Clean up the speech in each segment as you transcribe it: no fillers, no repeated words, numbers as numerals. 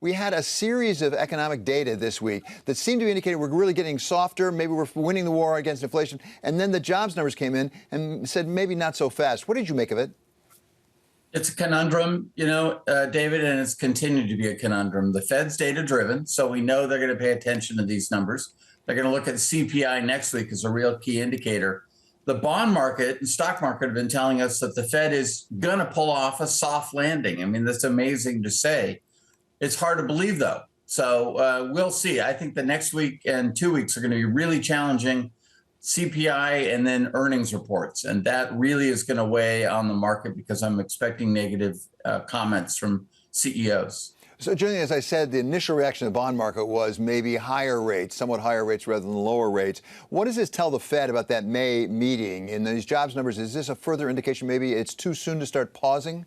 We had a series of economic data this week that seemed to indicate we're really getting softer. Maybe we're winning the war against inflation. And then the jobs numbers came in and said maybe not so fast. What did you make of it? It's a conundrum, David, and it's continued to be a conundrum. The Fed's data driven, so we know they're going to pay attention to these numbers. They're going to look at CPI next week as a real key indicator. The bond market and stock market have been telling us that the Fed is going to pull off a soft landing. I mean, that's amazing to say. It's hard to believe, though. So we'll see. I think the next week and 2 weeks are going to be really challenging. CPI and then earnings reports. And that really is going to weigh on the market because I'm expecting negative comments from CEOs. So, Gillian, as I said, the initial reaction to the bond market was maybe higher rates, somewhat higher rates rather than lower rates. What does this tell the Fed about that May meeting? In these jobs numbers, is this a further indication maybe it's too soon to start pausing?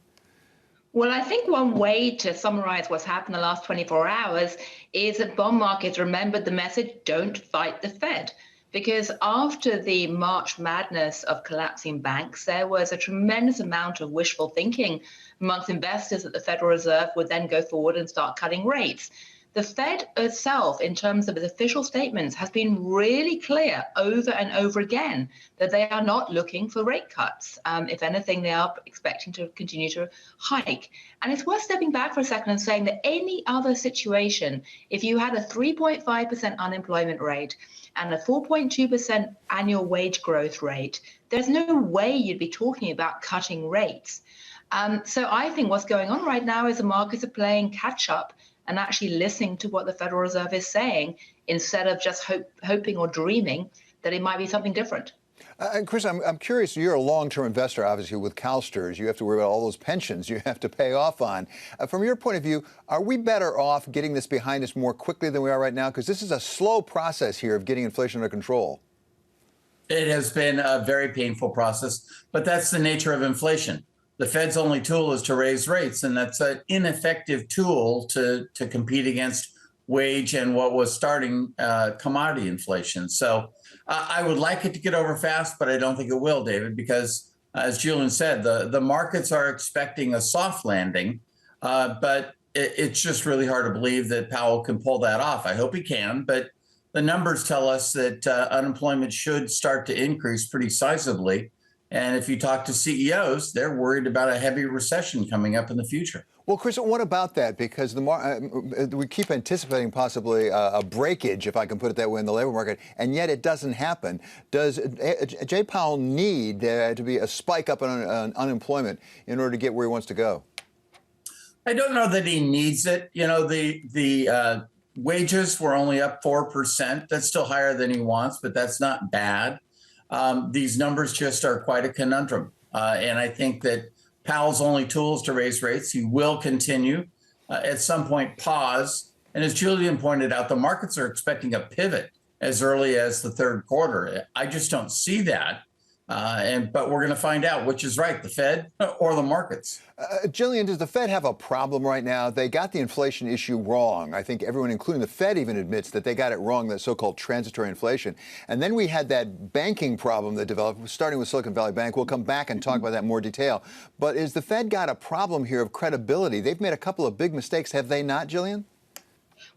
Well, I think one way to summarize what's happened the last 24 hours is that bond markets remembered the message, don't fight the Fed. Because after the March madness of collapsing banks, there was a tremendous amount of wishful thinking amongst investors that the Federal Reserve would then go forward and start cutting rates. The Fed itself, in terms of its official statements, has been really clear over and over again that they are not looking for rate cuts. If anything, they are expecting to continue to hike. And it's worth stepping back for a second and saying that any other situation, if you had a 3.5% unemployment rate and a 4.2% annual wage growth rate, there's no way you'd be talking about cutting rates. So I think what's going on right now is the markets are playing catch up and actually listening to what the Federal Reserve is saying instead of just hoping or dreaming that it might be something different. And Chris, I'm curious, you're a long-term investor, obviously, with CALSTRTS. You have to worry about all those pensions you have to pay off on. From your point of view, are we better off getting this behind us more quickly than we are right now? Because this is a slow process here of getting inflation under control. It has been a very painful process, but that's the nature of inflation. The Fed's only tool is to raise rates, and that's an ineffective tool to compete against wage and what was starting commodity inflation. So I would like it to get over fast, but I don't think it will, David, because as Julian said, the markets are expecting a soft landing, but it's just really hard to believe that Powell can pull that off. I hope he can, but the numbers tell us that unemployment should start to increase pretty sizably. And if you talk to CEOs, they're worried about a heavy recession coming up in the future. Well, Chris, what about that? Because we keep anticipating possibly a breakage, if I can put it that way, in the labor market, and yet it doesn't happen. Does Jay Powell need there to be a spike up on unemployment in order to get where he wants to go? I don't know that he needs it. You know, the wages were only up 4%. That's still higher than he wants, but that's not bad. These numbers just are quite a conundrum. And I think that Powell's only tool is to raise rates. He will continue, at some point pause. And as Julian pointed out, the markets are expecting a pivot as early as the third quarter. I just don't see that. But we're going to find out which is right, the Fed or the markets. Gillian, does the Fed have a problem right now? They got the inflation issue wrong. I think everyone, including the Fed, even admits that they got it wrong, that so-called transitory inflation. And then we had that banking problem that developed, starting with Silicon Valley Bank. We'll come back and talk about that in more detail. But is the Fed got a problem here of credibility? They've made a couple of big mistakes, have they not, Gillian?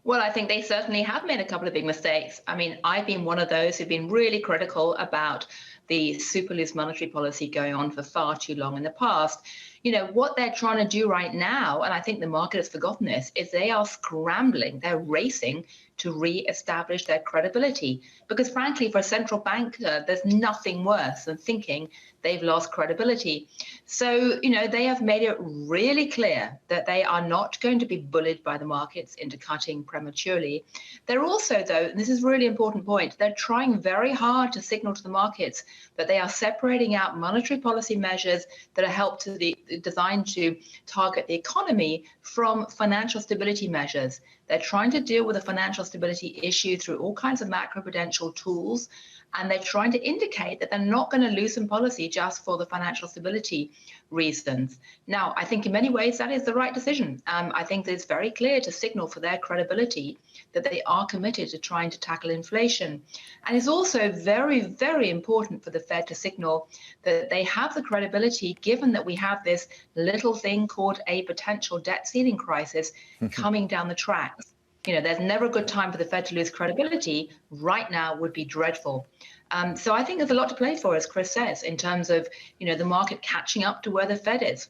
Well, I think they certainly have made a couple of big mistakes. I mean, I've been one of those who've been really critical about the super loose monetary policy going on for far too long in the past. You know, what they're trying to do right now, and I think the market has forgotten this, is they are scrambling, they're racing to re-establish their credibility. Because frankly, for a central banker, there's nothing worse than thinking they've lost credibility. So, you know, they have made it really clear that they are not going to be bullied by the markets into cutting prematurely. They're also, though, and this is a really important point, they're trying very hard to signal to the markets that they are separating out monetary policy measures that are designed to target the economy from financial stability measures. They're trying to deal with the financial financial stability issue through all kinds of macroprudential tools, and they're trying to indicate that they're not going to loosen policy just for the financial stability reasons. Now, I think in many ways that is the right decision. I think that it's very clear to signal for their credibility that they are committed to trying to tackle inflation. And it's also very, very important for the Fed to signal that they have the credibility, given that we have this little thing called a potential debt ceiling crisis coming down the tracks. There's never a good time for the Fed to lose credibility. Right now would be dreadful. So I think there's a lot to play for, as Chris says, in terms of, the market catching up to where the Fed is.